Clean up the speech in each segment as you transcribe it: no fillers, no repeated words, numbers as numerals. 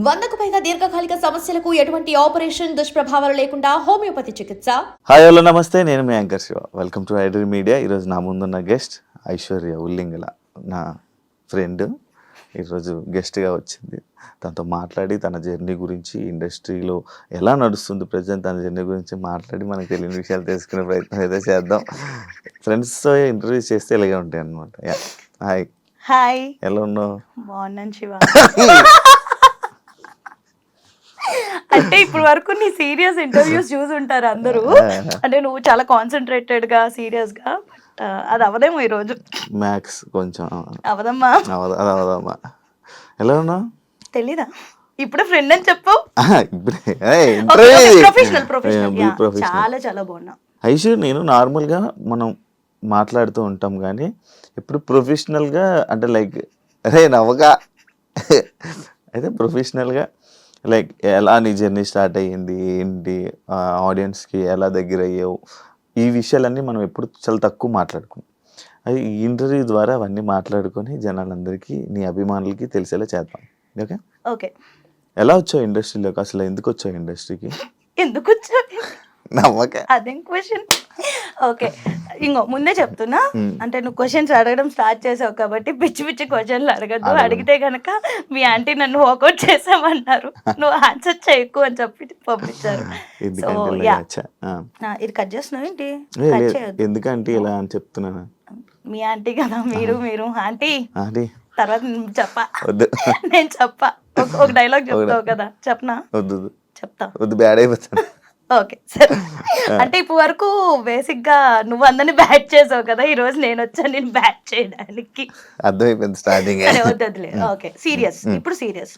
100కు పైగా దీర్ఘకాలిక సమస్యలకు ఎటువంటి ఆపరేషన్ దుష్ప్రభావాలు లేకుండా హోమియోపతి చికిత్స. హాయ్ హలో నమస్తే, నేను మీ anchor Shiva. Welcome to iDream media. ఈరోజు నా ముందున్న గెస్ట్ ఐశ్వర్య ఉల్లింగల, నా ఫ్రెండ్. ఈరోజు గెస్ట్గా వచ్చింది. తనతో మాట్లాడి తన జర్నీ గురించి, ఇండస్ట్రీలో ఎలా నడుస్తుంది ప్రజెంట్, తన జర్నీ గురించి మాట్లాడి మనకు తెలియని విషయాలు తెలుసుకునే ప్రయత్నం అయితే చేద్దాం. ఫ్రెండ్స్తో ఇంటర్వ్యూ చేస్తే ఇలాగే ఉంటాయి అన్నమాట. హాయ్. హాయ్, ఎలా ఉన్నావు? బాగున్నాను శివ. అంటే ఇప్పుడు వరకు నీ సీరియస్ ఇంటర్వ్యూస్ చూసుంటారు అందరూ. అంటే నువ్వు చాలా కాన్సన్ట్రేటెడ్ గా సీరియస్ గా, బట్ అది అవదేమో ఈరోజు. మ్యాక్స్ కొంచెం అవదమ్మా. అవదమ్మా. ఎలా ఉన్నావు? తెలీదా? ఇప్పుడే ఫ్రెండ్ అని చెప్పు. ప్రొఫెషనల్ చాలా చాలా బాగున్నా. ఐషు, నేను నార్మల్గా మనం మాట్లాడుతూ ఉంటాం కానీ ఇప్పుడు ప్రొఫెషనల్గా అంటే లైక్ అరే నవ్వగా అయితే ప్రొఫెషనల్గా లైక్ ఎలా నీ జర్నీ స్టార్ట్ అయ్యింది, ఏంటి, ఆడియన్స్కి ఎలా దగ్గర అయ్యావు, ఈ విషయాలన్నీ మనం ఎప్పుడు చాలా తక్కువ మాట్లాడుకున్నాం. అది ఈ ఇంటర్వ్యూ ద్వారా అవన్నీ మాట్లాడుకొని జనాలందరికీ, నీ అభిమానులకి తెలిసేలా చేద్దాం. Okay okay. ఎలా వచ్చావు ఇండస్ట్రీలోకి? అసలు ఎందుకు వచ్చావు ఇండస్ట్రీకి? ఎందుకు వచ్చావు? నమ్మక అదేం క్వశ్చన్. ఓకే, ఇంకో ముందే చెప్తున్నా, అంటే నువ్వు క్వశ్చన్స్ అడగడం స్టార్ట్ చేసావు కాబట్టి పిచ్చి పిచ్చి క్వశ్చన్లు అడగద్దు. అడిగితే కనుక మీ ఆంటీ నన్ను వాకౌట్ చేసామన్నారు, నువ్వు ఆన్సర్ చేయకు అని చెప్పి పంపించారు. సో ఇది కట్ చేస్తున్నావు ఏంటి? కట్ చేయొద్దు. ఎందుకంటే ఇలా అని చెప్తున్నాను. మీ ఆంటీ కదా, మీరు ఆంటీ. తర్వాత చెప్పా, నేను చెప్పా. ఒక డైలాగ్ చెప్తావు కదా, చెప్పనా? వద్దు, చెప్తా. వద్దు, బ్యాడ్ అయిపోతాను. ఓకే సరే. అంటే ఇప్పుడు వరకు బేసిక్ గా నువ్వు అందరిని బ్యాట్ చేసావు కదా, ఈ రోజు నేను వచ్చాను నేను బ్యాట్ చేయడానికి. అర్థమైపోయింది స్టార్టింగ్. వద్దులే. Okay, serious. ఇప్పుడు సీరియస్.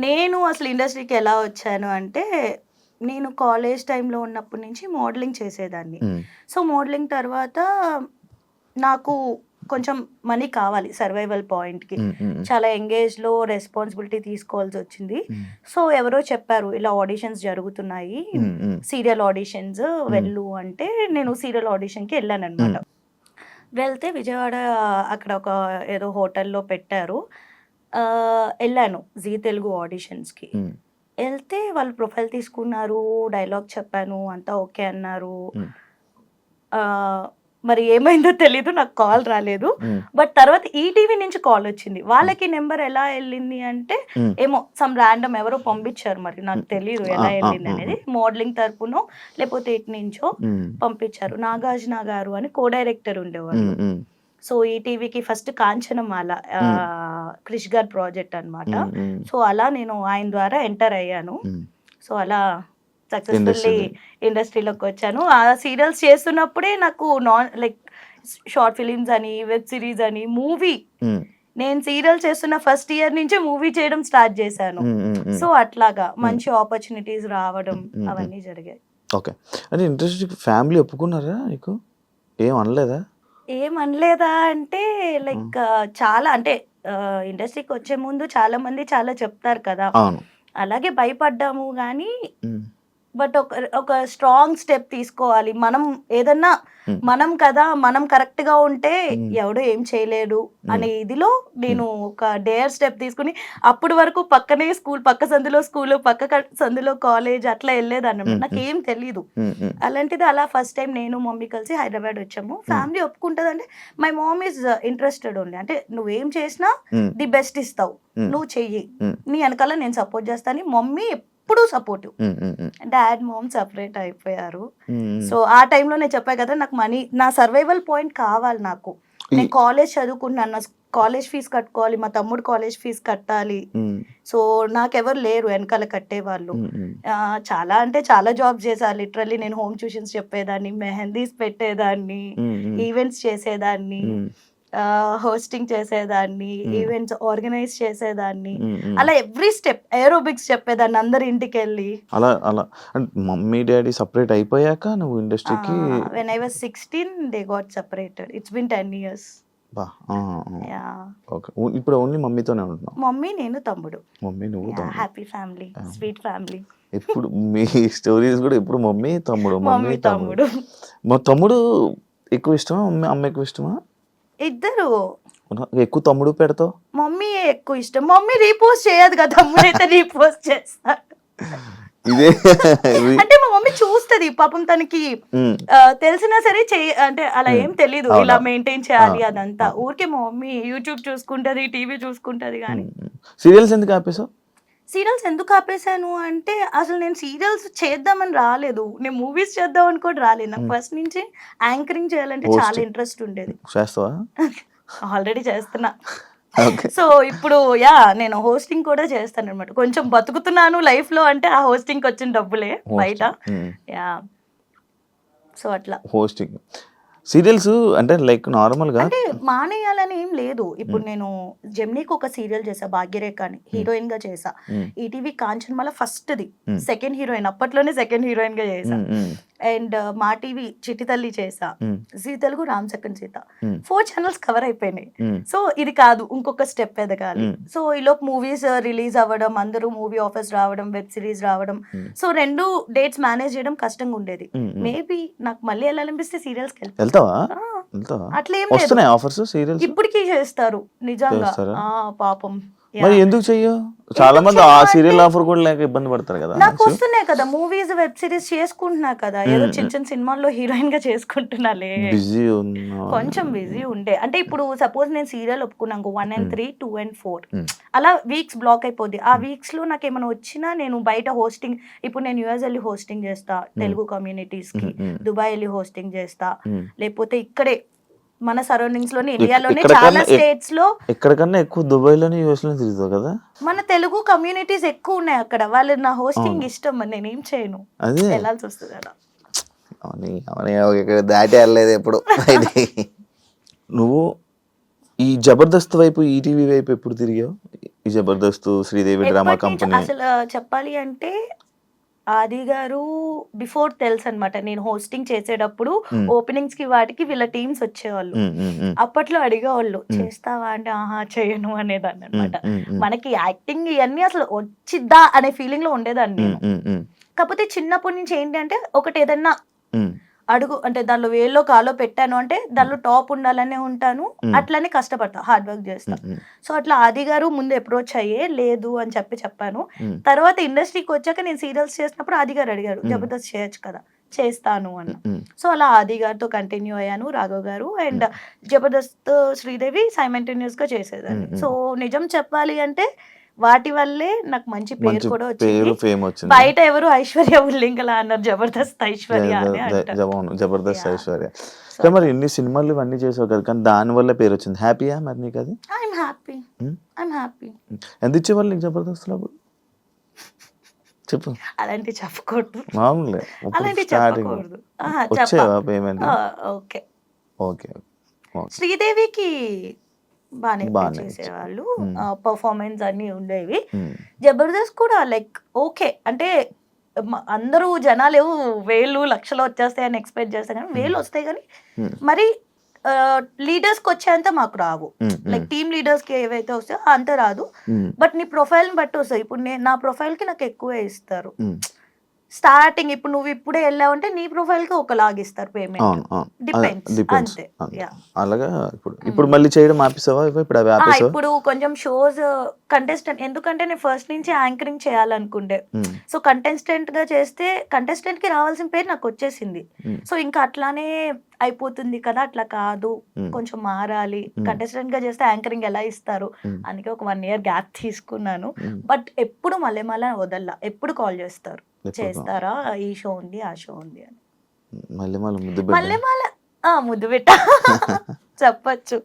నేను అసలు ఇండస్ట్రీకి ఎలా వచ్చాను అంటే, నేను కాలేజ్ టైంలో ఉన్నప్పటి నుంచి మోడలింగ్ చేసేదాన్ని. సో మోడలింగ్ తర్వాత నాకు కొంచెం మనీ కావాలి సర్వైవల్ పాయింట్కి. చాలా ఎంగేజ్లో రెస్పాన్సిబిలిటీ తీసుకోవాల్సి వచ్చింది. సో ఎవరో చెప్పారు ఇలా ఆడిషన్స్ జరుగుతున్నాయి, సీరియల్ ఆడిషన్స్ వెళ్ళు అంటే నేను సీరియల్ ఆడిషన్కి వెళ్ళాను అనమాట. వెళ్తే విజయవాడ అక్కడ ఒక ఏదో హోటల్లో పెట్టారు. వెళ్ళాను జీ తెలుగు ఆడిషన్స్కి. వెళ్తే వాళ్ళు ప్రొఫైల్ తీసుకున్నారు, డైలాగ్ చెప్పాను, అంతా ఓకే అన్నారు. మరి ఏమైందో తెలీదు, నాకు కాల్ రాలేదు. బట్ తర్వాత ఈటీవీ నుంచి కాల్ వచ్చింది. వాళ్ళకి నెంబర్ ఎలా వెళ్ళింది అంటే ఏమో సమ్ ర్యాండమ్ ఎవరో పంపించారు, మరి నాకు తెలియదు ఎలా వెళ్ళింది అనేది. మోడలింగ్ తరపునో లేకపోతే ఇటు నుంచో పంపించారు. నాగార్జున గారు అని కో డైరెక్టర్ ఉండేవాళ్ళు. సో ఈటీవీకి ఫస్ట్ కాంచనమాల క్రిష్ గారు ప్రాజెక్ట్ అనమాట. సో అలా నేను ఆయన ద్వారా ఎంటర్ అయ్యాను. సో అలా సక్సెస్ఫుల్లీ ఇండస్ట్రీలోకి వచ్చాను. ఆ సీరియల్స్ చేస్తున్నప్పుడే నాకు లైక్ షార్ట్ ఫిలిమ్స్ అని, వెబ్ సిరీస్ అని, మూవీ, నేను సీరియల్ చేస్తున్న ఫస్ట్ ఇయర్ నుంచే మూవీ చేయడం స్టార్ట్ చేశాను. సో అట్లాగా మంచి ఆపర్చునిటీస్ రావడం అవన్నీ జరిగాయి. ఓకే. అంటే ఇండస్ట్రీ ఫ్యామిలీ ఒప్పుకున్నారా నీకు? ఏం అనలేదా? ఏం అనలేదా అంటే లైక్ చాలా, అంటే ఇండస్ట్రీకి వచ్చే ముందు చాలా మంది చాలా చెప్తారు కదా, అలాగే భయపడ్డాము కానీ బట్ ఒక స్ట్రాంగ్ స్టెప్ తీసుకోవాలి. మనం ఏదన్నా మనం కదా, మనం కరెక్ట్ గా ఉంటే ఎవడో ఏం చేయలేడు అనే ఇదిలో నేను ఒక డేర్ స్టెప్ తీసుకుని, అప్పటి వరకు పక్కనే స్కూల్, పక్క సందులో స్కూల్, పక్క సందులో కాలేజ్ అట్లా వెళ్ళేదాన్ని. నాకు ఏం తెలీదు. అలాంటిది అలా ఫస్ట్ టైం నేను మమ్మీ కలిసి హైదరాబాద్ వచ్చాము. ఫ్యామిలీ ఒప్పుకుంటుంది అంటే my mom is interested only. అంటే నువ్వేం చేసినా ది బెస్ట్ ఇస్తావు, నువ్వు చెయ్యి, నీ వెనకాల నేను సపోర్ట్ చేస్తాను. మమ్మీ ఎప్పుడు సపోర్టివ్. డాడ్ మామ్ సపరేట్ అయిపోయారు. సో ఆ టైంలో నేను చెప్పా కదా, నాకు మనీ, నా సర్వైవల్ పాయింట్ కావాలి. నాకు నేను కాలేజ్ చదువుకుంటున్నాను, నా కాలేజ్ ఫీజు కట్టుకోవాలి, మా తమ్ముడు కాలేజ్ ఫీజు కట్టాలి. సో నాకెవరు లేరు వెనకాల కట్టేవాళ్ళు. చాలా అంటే చాలా జాబ్ చేశాను. లిటరల్లీ నేను హోమ్ ట్యూషన్స్ చెప్పేదాన్ని, మెహందీస్ పెట్టేదాన్ని, ఈవెంట్స్ చేసేదాన్ని, హోస్టింగ్ చేసేదాన్ని, ఈవెంట్స్ ఆర్గనైజ్ చేసేదాన్ని, అలా ఎవ్రీ స్టెప్, ఏరోబిక్స్ చెప్పేదాన్ని అందరి ఇంటికి వెళ్ళి. అలా అలా అంటే మమ్మీ డాడీ సపరేట్ అయిపోయాక నువ్వు ఇండస్ట్రీకి? when I was 16 they got separated. It's been 10 years. ఇప్పుడు ఓన్లీ మమ్మీతోనే ఉంటున్నావు? మమ్మీ, నేను, తమ్ముడు. మమ్మీ, నువ్వు, తమ్ముడు. Happy family, sweet family. ఎప్పుడు మీ స్టోరీస్ కూడా ఎప్పుడు మమ్మీ తమ్ముడు, మమ్మీ తమ్ముడు. మా తమ్ముడు ఎక్కువ ఇష్టమా, అమ్మ ఎక్కువ ఇష్టమా? ఇద్దరు. ఎక్కువ తమ్ముడు పెడతావు? మమ్మీ ఎక్కువ ఇష్టం. మమ్మీ రీపోస్ట్ చేయదు కదా, తమ్ముడైతే రీపోస్ట్ చేస్తాడు. ఇదే అంటే మా మమ్మీ చూస్తది పాపం, తనకి తెలిసినా సరే అంటే అలా ఏం తెలీదు ఇలా మెయింటైన్ చేయాలి అదంతా. ఊరికే మా మమ్మీ యూట్యూబ్ చూసుకుంటది, టీవీ చూసుకుంటది. కానీ సీరియల్స్ ఎందుకు ఆపేసావు? సీరియల్స్ ఎందుకు ఆపేసాను అంటే అసలు నేను సీరియల్స్ చేద్దామని రాలేదు, నేను మూవీస్ చేద్దాం అని కూడా రాలేదు. నాకు ఫస్ట్ నుంచి యాంకరింగ్ చేయాలంటే చాలా ఇంట్రెస్ట్ ఉండేది. చేస్తావా? ఆల్రెడీ చేస్తున్నా. ఓకే. సో ఇప్పుడు నేను హోస్టింగ్ కూడా చేస్తాను అనమాట. కొంచెం బతుకుతున్నాను లైఫ్ లో అంటే ఆ హోస్టింగ్ వచ్చిన డబ్బులే బయట. యా, సో అట్లా హోస్టింగ్ సీరియల్స్ అంటే లైక్ నార్మల్ గా అంటే మానేయాలని ఏం లేదు. ఇప్పుడు నేను జెమినీకి ఒక సీరియల్ చేసా, భాగ్యరేఖ అని, హీరోయిన్ గా చేసా. ETV Kanchanmala first the second heroine, అప్పట్లోనే సెకండ్ హీరోయిన్ గా చేసా. అండ్ మా టీవీ చిట్టి తల్లి చేసా, Zee Telugu Ram Chakkan Sita, 4 channels cover అయిపోయినాయి. సో ఇది కాదు, ఇంకొక స్టెప్ ఎదగాలి. సో ఈలోపు మూవీస్ రిలీజ్ అవ్వడం, అందరూ మూవీ ఆఫర్స్ రావడం, వెబ్ సిరీస్ రావడం. సో 2 డేట్స్ మేనేజ్ చేయడం కష్టంగా ఉండేది. మేబీ నాకు మళ్ళీ వెళ్ళాలనిపిస్తే సీరియల్స్ కి వెళ్తావా? అట్లేం వస్తున్నాయి ఆఫర్స్ సీరియల్స్ ఇప్పటికీ చేస్తారు నిజంగా. పాపం మరి ఎందుకు చెయ్యో? చాలా మంది ఆ సీరియల్ ఆఫర్ కూడా లేక ఇబ్బంది పడతారు కదా. నాకు వస్తున్నాయి కదా మూవీస్, వెబ్ సిరీస్ చేసుకుంటున్నా కదా, ఏదో చిన్న చిన్న సినిమాల్లో హీరోయిన్ గా చేసుకుంటున్నాలే. బిజీ కొంచెం బిజీ ఉండే. అంటే ఇప్పుడు సపోజ్ నేను సీరియల్ ఒప్పుకున్నాను 1 and 3, 2 and 4 అలా వీక్స్ బ్లాక్ అయిపోద్ది. ఆ వీక్స్ లో నాకు ఏమైనా వచ్చినా నేను బయట హోస్టింగ్, ఇప్పుడు నేను యుఎస్ వెళ్ళి హోస్టింగ్ చేస్తా తెలుగు కమ్యూనిటీస్ కి, దుబాయ్ వెళ్ళి హోస్టింగ్ చేస్తా, లేకపోతే ఇక్కడే మన సరౌండింగ్స్ లోనే, ఇండియాలోనే చాలా స్టేట్స్ లో. ఎక్కడికన్నా ఎక్కువ దుబాయ్ లోనే యూఎస్ లో తిరుగుతావు కదా. మన తెలుగు కమ్యూనిటీస్ ఎక్కువ ఉన్నాయి అక్కడ. వాళ్ళు నా హోస్టింగ్ ఇష్టం, మరి నేను ఏం చేయను, అదే వెళ్ళాల్సి వస్తుంది అలా. దాటి వెళ్ళలేదు ఎప్పుడు. నువ్వు ఈ జబర్దస్త్ వైపు, ఈటీవీ వైపు ఎప్పుడు తిరిగావు? ఈ జబర్దస్త్, శ్రీదేవి డ్రామా కంపెనీ. అసలు చెప్పాలి అంటే ఆది గారు బిఫోర్ తెలుసు అనమాట. నేను హోస్టింగ్ చేసేటప్పుడు ఓపెనింగ్స్ కి వాటికి వీళ్ళ టీమ్స్ వచ్చేవాళ్ళు. అప్పట్లో అడిగేవాళ్ళు చేస్తావా అంటే ఆహా చేయను అనేదాన్ని అనమాట. మనకి యాక్టింగ్ ఇవన్నీ అసలు వచ్చిద్దా అనే ఫీలింగ్ లో ఉండేదాన్ని నేను. కాకపోతే చిన్నప్పటి నుంచి ఏంటి అంటే ఒకటి ఏదన్నా అడుగు అంటే దానిలో వేల్లో కాలో పెట్టాను అంటే దానిలో టాప్ ఉండాలనే ఉంటాను, అట్లనే కష్టపడతా, హార్డ్ వర్క్ చేస్తా. సో అట్లా ఆది గారు ముందు అప్రోచ్ అయ్యే లేదు అని చెప్పాను. తర్వాత ఇండస్ట్రీకి వచ్చాక నేను సీరియల్స్ చేసినప్పుడు ఆది గారు అడిగారు జబర్దస్త్ చేయొచ్చు కదా, చేస్తాను అన్న. సో అలా ఆది గారితో కంటిన్యూ అయ్యాను, రాఘవ్ గారు అండ్ జబర్దస్త్ శ్రీదేవి సైమల్టేనియస్ గా చేసేదాన్ని. సో నిజం చెప్పాలి అంటే వాటి వల్లే నాకు మంచి పేరు కూడా వచ్చింది. బయట ఎవరు ఐశ్వర్య ఉల్లింగలా అన్నారు, జబర్దస్త్ ఐశ్వర్య జబర్దస్త్ ఐశ్వర్య. మరి ఎన్ని సినిమాలు ఇవన్నీ చేసావు కదా, కానీ దాని వల్ల పేరు వచ్చింది. హ్యాపీయా మరి నీకు? అది ఐఎమ్ హ్యాపీ. ఎంత ఇచ్చేవాళ్ళు నీకు జబర్దస్త్ లో? చెప్పు. అలాంటి చెప్పకూడదు, మామూలుగా అలాంటి చెప్పకూడదు. వచ్చేవా పేమెంట్? ఓకే. శ్రీదేవికి బాగానే చేసేవాళ్ళు, పర్ఫార్మెన్స్ అన్ని ఉండేవి. జబర్దస్త్ కూడా లైక్ ఓకే అంటే అందరూ జనాలు 1000 లక్షలు వచ్చేస్తాయని ఎక్స్పెక్ట్ చేస్తాం, కానీ 1000 వస్తాయి కానీ మరి లీడర్స్ కి వచ్చేంత మాకు రావు. లైక్ టీమ్ లీడర్స్ కి ఏవైతే వస్తాయో అంత రాదు. బట్ నీ ప్రొఫైల్ ని బట్టి వస్తాయి. ఇప్పుడు నా ప్రొఫైల్ కి నాకు ఎక్కువే ఇస్తారు స్టార్టింగ్. ఇప్పుడు నువ్వు ఇప్పుడే వెళ్ళావంటే నీ ప్రొఫైల్ కి ఒకలాగా ఇస్తారు పేమెంట్, డిపెండ్స్ అంతే. అలాగా ఇప్పుడు మళ్ళీ చేయడం ఆపేసావా? ఇప్పుడు కొంచెం షోస్ కంటెస్టెంట్, ఎందుకంటే నేను ఫస్ట్ నుంచి యాంకరింగ్ చేయాలనుకుంటే, సో కంటెస్టెంట్ గా చేస్తే కంటెస్టెంట్ కి రావాల్సిన పేరు నాకు వచ్చేసింది. సో ఇంకా అట్లానే అయిపోతుంది కదా, అట్లా కాదు, కొంచెం మారాలి. కంటెస్టెంట్ గా చేస్తే యాంకరింగ్ ఎలా ఇస్తారు, అందుకే ఒక 1 year గ్యాప్ తీసుకున్నాను. బట్ ఎప్పుడు మళ్ళీ వదల్లా, ఎప్పుడు కాల్ చేస్తారు, చేస్తారా ఈ షో ఉంది ఆ షో ఉంది అని. మళ్ళీ ముద్దు పెట్ట చెప్పచ్చు.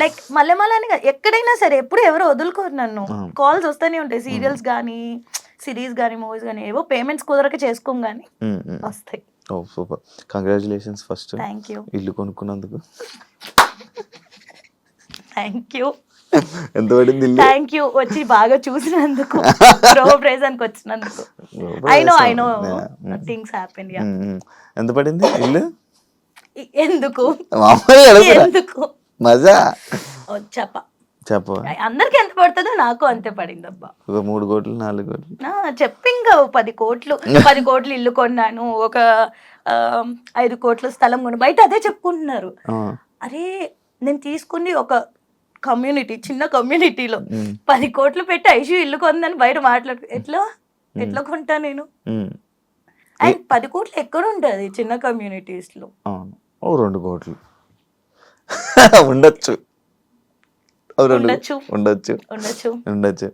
లైక్ మల్లెమాల అని ఎక్కడైనా సరే ఎప్పుడు ఎవరు వదులుకోరు నన్ను, కాల్స్ వస్తూనే ఉంటాయి. సీరియల్స్ గానీ, సిరీస్ గానీ, మూవీస్ గానీ, ఏవో పేమెంట్స్ కుదరక చేసుకోం గానీ వస్తాయి. Oh super, congratulations first. Thank you. ఇల్లు కొనుక్కున్నందుకు థ్యాంక్ యూ. ఎంత పడింది? థ్యాంక్ యూ, వచ్చి బాగా చూసినందుకు, ప్రైజానికి వచ్చినందుకు. I know things happen. ఎంత పడింది ఇల్లు? ఎందుకు మజా చెప్ప అందరికి ఎంత పడుతుందో నాకు అంతే పడింది అబ్బా. 3 కోట్లు 4 కోట్లు చెప్పి ఇంకా 10 కోట్లు ఇల్లు కొన్నాను, ఒక 5 కోట్లు స్థలం కొను. బయట అదే చెప్పుకుంటున్నారు. అరే నేను తీసుకుని ఒక కమ్యూనిటీ, చిన్న కమ్యూనిటీలో 10 కోట్లు పెట్టి ఐషు ఇల్లు కొందని బయట మాట్లాడు ఎట్లా కొంటా నేను? అండ్ 10 కోట్లు ఎక్కడ ఉంటుంది చిన్న కమ్యూనిటీస్ లో? అవును, ఓ 2 కోట్లు ఉండొచ్చు, ఉండొచ్చు.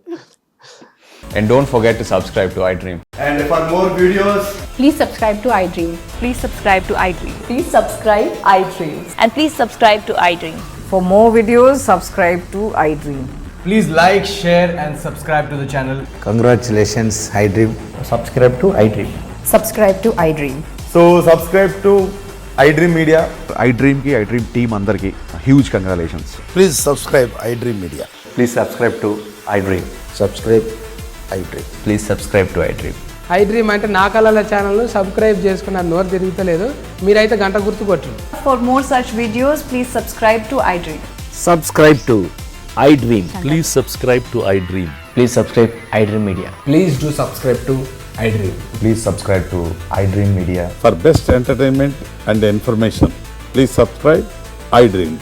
And don't forget to subscribe to iDream. And for more videos, Please subscribe to iDream. Please subscribe to iDream. Please subscribe iDream. And please subscribe to iDream. For more videos, subscribe to iDream. please like, share, and subscribe to the channel. Congratulations, iDream. Subscribe to iDream. Subscribe to iDream. So subscribe to iDream Media. iDream ki iDream team andarki huge congratulations. Please subscribe iDream Media. Please subscribe to iDream. Subscribe iDream. Please subscribe to iDream. iDream అంటే నా కళల channel subscribe చేసుకున్న నోరు తిరుగుతలేదు, మీరైతే గంట గుర్తు కొట్టండి. For more such videos, please subscribe to iDream. Subscribe to iDream. Please subscribe to iDream. Please subscribe iDream Media. Please do subscribe to iDream. Please subscribe to iDream Media. For best entertainment and information, please subscribe iDream.